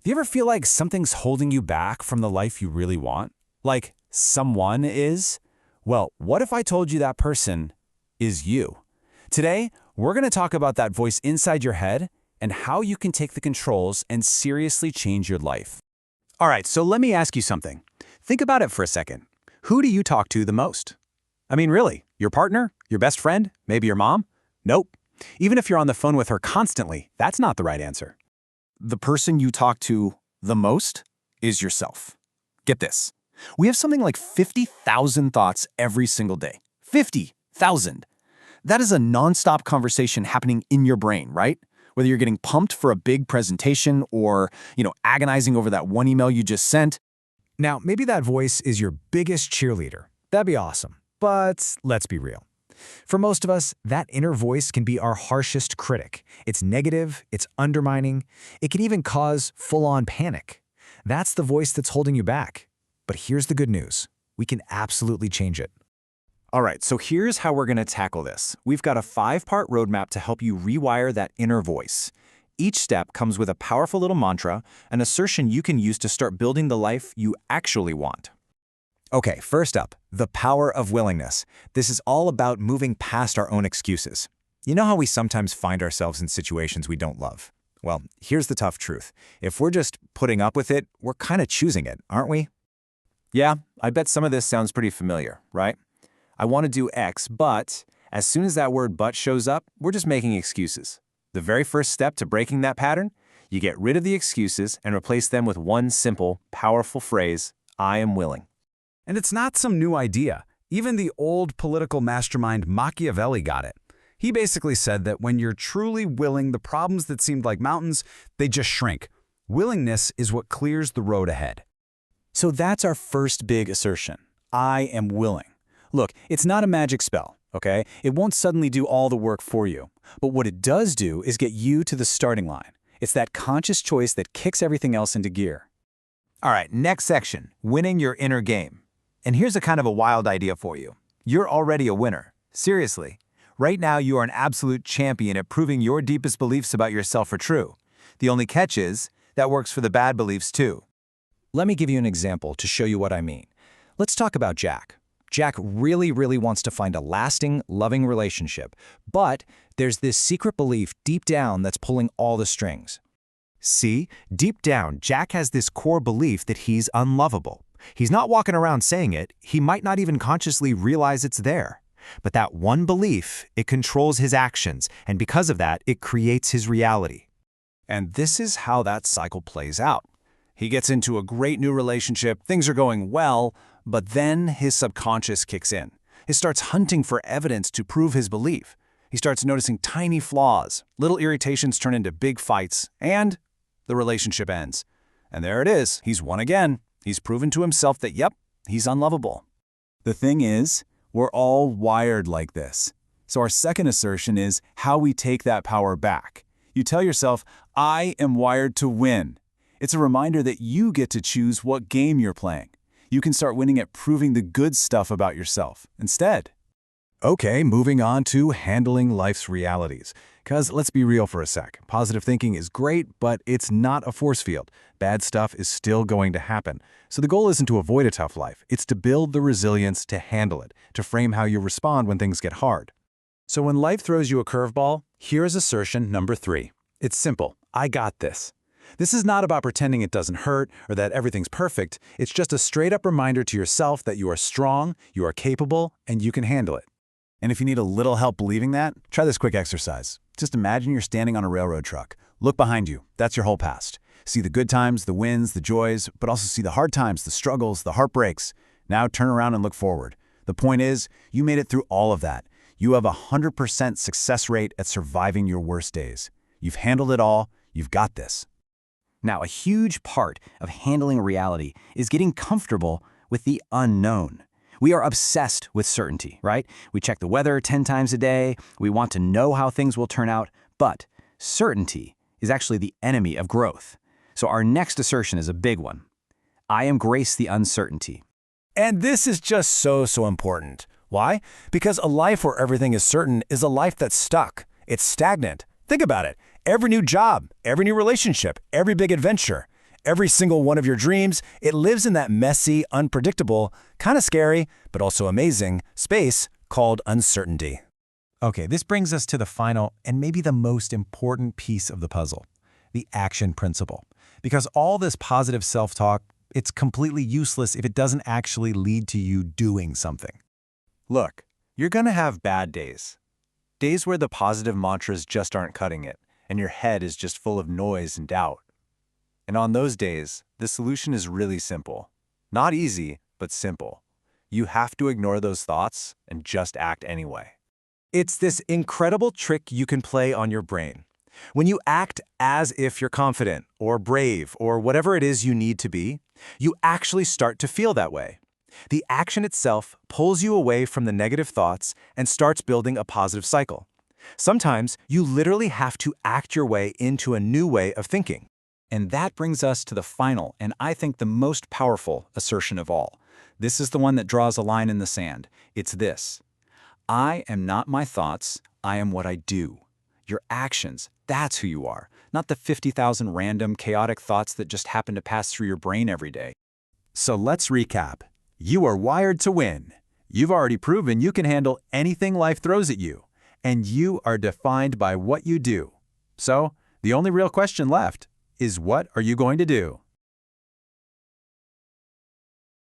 You ever feel like something's holding you back from the life you really want? Like someone is? Well, what if I told you that person is you? Today, we're going to talk about that voice inside your head and how you can take the controls and seriously change your life. All right, so let me ask you something. Think about it for a second. Who do you talk to the most? I mean, really, your partner? Your best friend? Maybe your mom? Nope. Even if you're on the phone with her constantly, that's not the right answer. The person you talk to the most is yourself. Get this. We have something like 50,000 thoughts every single day. 50,000. That is a nonstop conversation happening in your brain, right? Whether you're getting pumped for a big presentation or, agonizing over that one email you just sent. Now, maybe that voice is your biggest cheerleader. That'd be awesome. But let's be real. For most of us, that inner voice can be our harshest critic. It's negative, it's undermining, it can even cause full-on panic. That's the voice that's holding you back. But here's the good news. We can absolutely change it. All right, so here's how we're going to tackle this. We've got a 5-part roadmap to help you rewire that inner voice. Each step comes with a powerful little mantra, an assertion you can use to start building the life you actually want. Okay, first up, the power of willingness. This is all about moving past our own excuses. You know how we sometimes find ourselves in situations we don't love? Well, here's the tough truth. If we're just putting up with it, we're kind of choosing it, aren't we? Yeah, I bet some of this sounds pretty familiar, right? I want to do X, but as soon as that word but shows up, we're just making excuses. The very first step to breaking that pattern, you get rid of the excuses and replace them with one simple, powerful phrase, I am willing. And it's not some new idea. Even the old political mastermind Machiavelli got it. He basically said that when you're truly willing, the problems that seemed like mountains, they just shrink. Willingness is what clears the road ahead. So that's our first big assertion. I am willing. Look, it's not a magic spell, okay? It won't suddenly do all the work for you. But what it does do is get you to the starting line. It's that conscious choice that kicks everything else into gear. All right, next section, winning your inner game. And here's a kind of a wild idea for you. You're already a winner. Seriously. Right now, you are an absolute champion at proving your deepest beliefs about yourself are true. The only catch is, that works for the bad beliefs too. Let me give you an example to show you what I mean. Let's talk about Jack. Jack really wants to find a lasting, loving relationship, but there's this secret belief deep down that's pulling all the strings. See, deep down, Jack has this core belief that he's unlovable. He's not walking around saying it, he might not even consciously realize it's there. But that one belief, it controls his actions, and because of that, it creates his reality. And this is how that cycle plays out. He gets into a great new relationship, things are going well, but then his subconscious kicks in. He starts hunting for evidence to prove his belief. He starts noticing tiny flaws, little irritations turn into big fights, and the relationship ends. And there it is, he's won again. He's proven to himself that, yep, he's unlovable. The thing is, we're all wired like this. So our second assertion is how we take that power back. You tell yourself, I am wired to win. It's a reminder that you get to choose what game you're playing. You can start winning at proving the good stuff about yourself instead. Okay, moving on to handling life's realities. Because let's be real for a sec. Positive thinking is great, but it's not a force field. Bad stuff is still going to happen. So the goal isn't to avoid a tough life. It's to build the resilience to handle it, to frame how you respond when things get hard. So when life throws you a curveball, here's assertion number 3. It's simple. I got this. This is not about pretending it doesn't hurt or that everything's perfect. It's just a straight-up reminder to yourself that you are strong, you are capable, and you can handle it. And if you need a little help believing that, try this quick exercise. Just imagine you're standing on a railroad truck. Look behind you. That's your whole past. See the good times, the wins, the joys, but also see the hard times, the struggles, the heartbreaks. Now turn around and look forward. The point is, you made it through all of that. You have a 100% success rate at surviving your worst days. You've handled it all. You've got this. Now, a huge part of handling reality is getting comfortable with the unknown. We are obsessed with certainty, right? We check the weather 10 times a day. We want to know how things will turn out. But certainty is actually the enemy of growth. So our next assertion is a big one. I embrace the uncertainty. And this is just so important. Why? Because a life where everything is certain is a life that's stuck. It's stagnant. Think about it. Every new job, every new relationship, every big adventure, Every single one of your dreams, it lives in that messy, unpredictable, kind of scary, but also amazing space called uncertainty. Okay, this brings us to the final and maybe the most important piece of the puzzle, the action principle. Because all this positive self-talk, it's completely useless if it doesn't actually lead to you doing something. Look, you're gonna have bad days. Days where the positive mantras just aren't cutting it, and your head is just full of noise and doubt. And on those days, the solution is really simple. Not easy, but simple. You have to ignore those thoughts and just act anyway. It's this incredible trick you can play on your brain. When you act as if you're confident or brave or whatever it is you need to be, you actually start to feel that way. The action itself pulls you away from the negative thoughts and starts building a positive cycle. Sometimes you literally have to act your way into a new way of thinking. And that brings us to the final, and I think the most powerful assertion of all. This is the one that draws a line in the sand. It's this: I am not my thoughts, I am what I do. Your actions, that's who you are, not the 50,000 random, chaotic thoughts that just happen to pass through your brain every day. So let's recap. You are wired to win. You've already proven you can handle anything life throws at you, and you are defined by what you do. So, the only real question left is, what are you going to do?